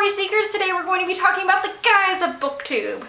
story seekers, today we're going to be talking about the guys of BookTube.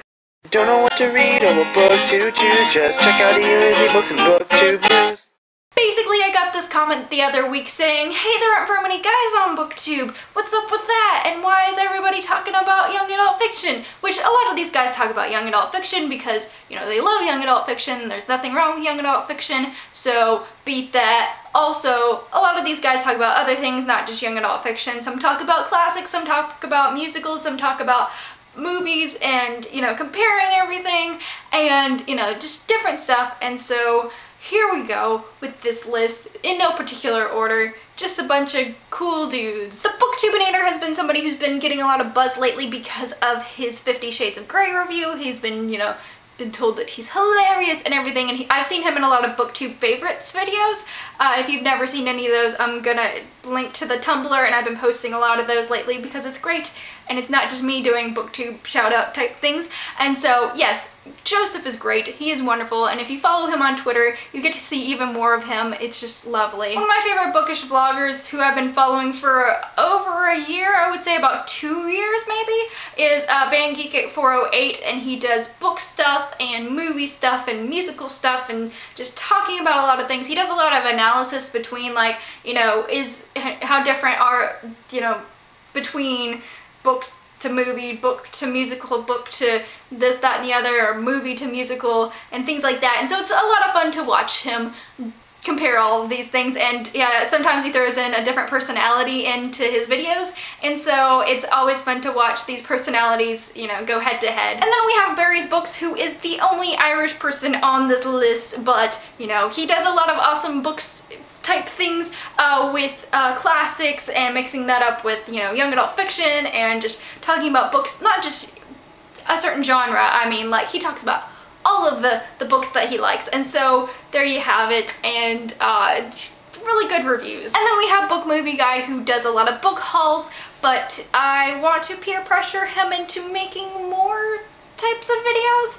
Don't know what to read or what book to choose, just check out easy books and BookTube news. Basically, I got this comment the other week saying, hey, there aren't very many guys on BookTube. What's up with that? And why is everybody talking about young adult fiction? Which a lot of these guys talk about young adult fiction because, you know, they love young adult fiction. There's nothing wrong with young adult fiction, so beat that. Also, a lot of these guys talk about other things, not just young adult fiction. Some talk about classics, some talk about musicals, some talk about movies and, you know, comparing everything and, you know, just different stuff. And so here we go with this list in no particular order, just a bunch of cool dudes. The Booktubinator has been somebody who's been getting a lot of buzz lately because of his 50 Shades of Grey review. He's been, you know, been told that he's hilarious and everything, and I've seen him in a lot of BookTube favorites videos. If you've never seen any of those, I'm gonna link to the Tumblr, and I've been posting a lot of those lately because it's great, and it's not just me doing BookTube shout-out type things. And so, yes, Joseph is great. He is wonderful, and if you follow him on Twitter, you get to see even more of him. It's just lovely. One of my favorite bookish vloggers who I've been following for over a year, I would say about 2 years maybe, is BandGeek848, and he does book stuff and movie stuff and musical stuff and just talking about a lot of things. He does a lot of analysis between, like, you know, how different are, you know, between books to movie, book to musical, book to this, that, and the other, or movie to musical, and things like that. And so it's a lot of fun to watch him compare all of these things, and yeah, sometimes he throws in a different personality into his videos, and so it's always fun to watch these personalities, you know, go head to head. And then we have Barry's Books, who is the only Irish person on this list, but, you know, he does a lot of awesome books type things with classics and mixing that up with, you know, young adult fiction and just talking about books, not just a certain genre. I mean, like, he talks about all of the books that he likes, and so there you have it, and really good reviews. And then we have Book Movie Guy, who does a lot of book hauls, but I want to peer pressure him into making more types of videos,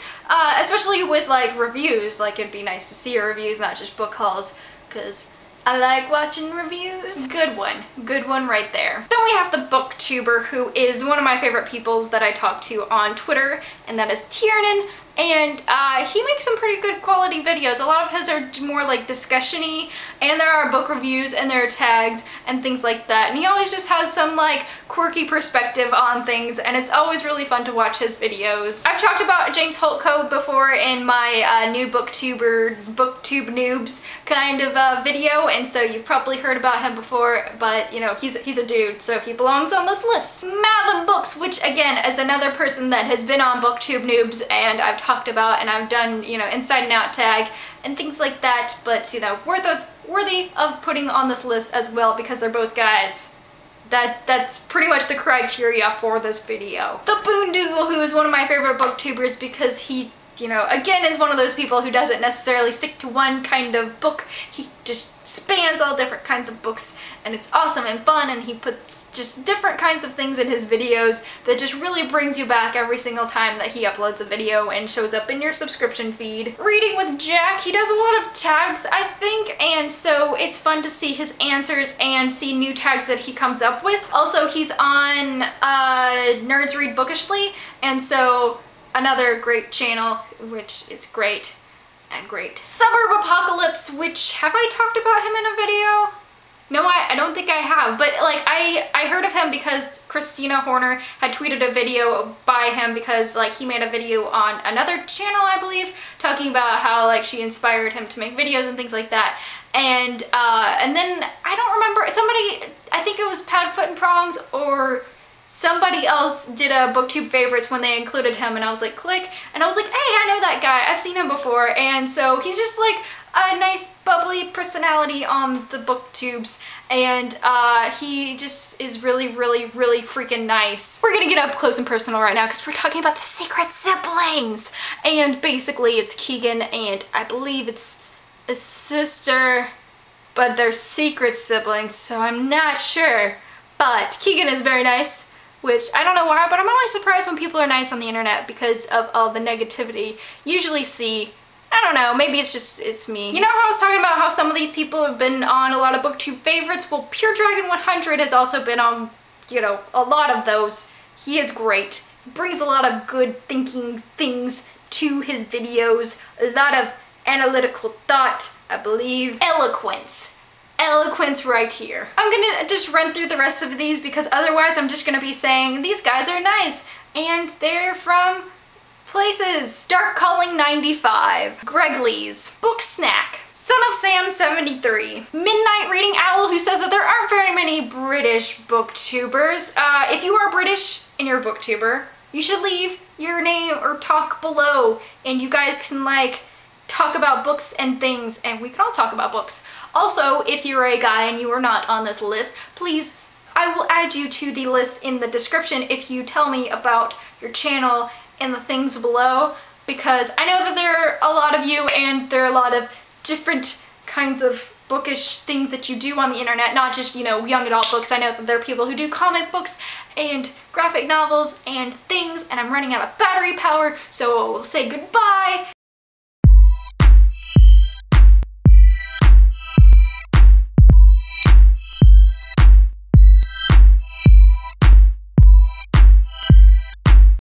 especially with, like, reviews. Like, it'd be nice to see reviews, not just book hauls, because I like watching reviews. Good one right there. Then we have the Booktuber, who is one of my favorite peoples that I talk to on Twitter, and that is Tiernan. And he makes some pretty good quality videos. A lot of his are more like discussion-y, and there are book reviews and there are tags and things like that. And he always just has some, like, quirky perspective on things, and it's always really fun to watch his videos. I've talked about James Holtco before in my new BookTube noobs kind of video, and so you've probably heard about him before, but, you know, he's a dude, so he belongs on this list. Madeline Books, which again is another person that has been on BookTube noobs, and I've talked about, and I've done, you know, inside and out tag and things like that, but, you know, worthy of putting on this list as well because they're both guys. That's pretty much the criteria for this video. The Boondoogle, who is one of my favorite booktubers because he, you know, again, is one of those people who doesn't necessarily stick to one kind of book. He just spans all different kinds of books, and it's awesome and fun, and he puts just different kinds of things in his videos that just really brings you back every single time that he uploads a video and shows up in your subscription feed. Reading with Jack, he does a lot of tags, I think, and so it's fun to see his answers and see new tags that he comes up with. Also, he's on Nerds Read Bookishly, and so another great channel, which is great and great. Suburb Apocalypse, which, have I talked about him in a video? No, I don't think I have, but, like, I heard of him because Christina Horner had tweeted a video by him because, like, he made a video on another channel, I believe, talking about how, like, she inspired him to make videos and things like that. And then, I don't remember, somebody, I think it was Pad, Foot, and Prongs, or somebody else did a BookTube favorites when they included him, and I was like, click, and I was like, hey, I know that guy, I've seen him before. And so he's just like a nice bubbly personality on the BookTubes, and he just is really freaking nice. We're gonna get up close and personal right now because we're talking about the secret siblings, and basically it's Keegan and I believe it's a sister, but they're secret siblings, so I'm not sure. But Keegan is very nice, which I don't know why, but I'm always surprised when people are nice on the internet because of all the negativity. Usually see, I don't know, maybe it's me. You know how I was talking about how some of these people have been on a lot of BookTube favorites? Well, Pure Dragon 100 has also been on, you know, a lot of those. He is great. He brings a lot of good thinking things to his videos, a lot of analytical thought, I believe. Eloquence. Eloquence right here. I'm gonna just run through the rest of these because otherwise I'm just gonna be saying these guys are nice and they're from places. Dark Calling 95, Greg Lees, Book Snack, Son of Sam 73, Midnight Reading Owl, who says that there aren't very many British booktubers. If you are British and you're a booktuber, you should leave your name or talk below and you guys can like talk about books and things and we can all talk about books. Also, if you're a guy and you are not on this list, please, I will add you to the list in the description if you tell me about your channel and the things below, because I know that there are a lot of you and there are a lot of different kinds of bookish things that you do on the internet, not just, you know, young adult books. I know that there are people who do comic books and graphic novels and things, and I'm running out of battery power, so we'll say goodbye.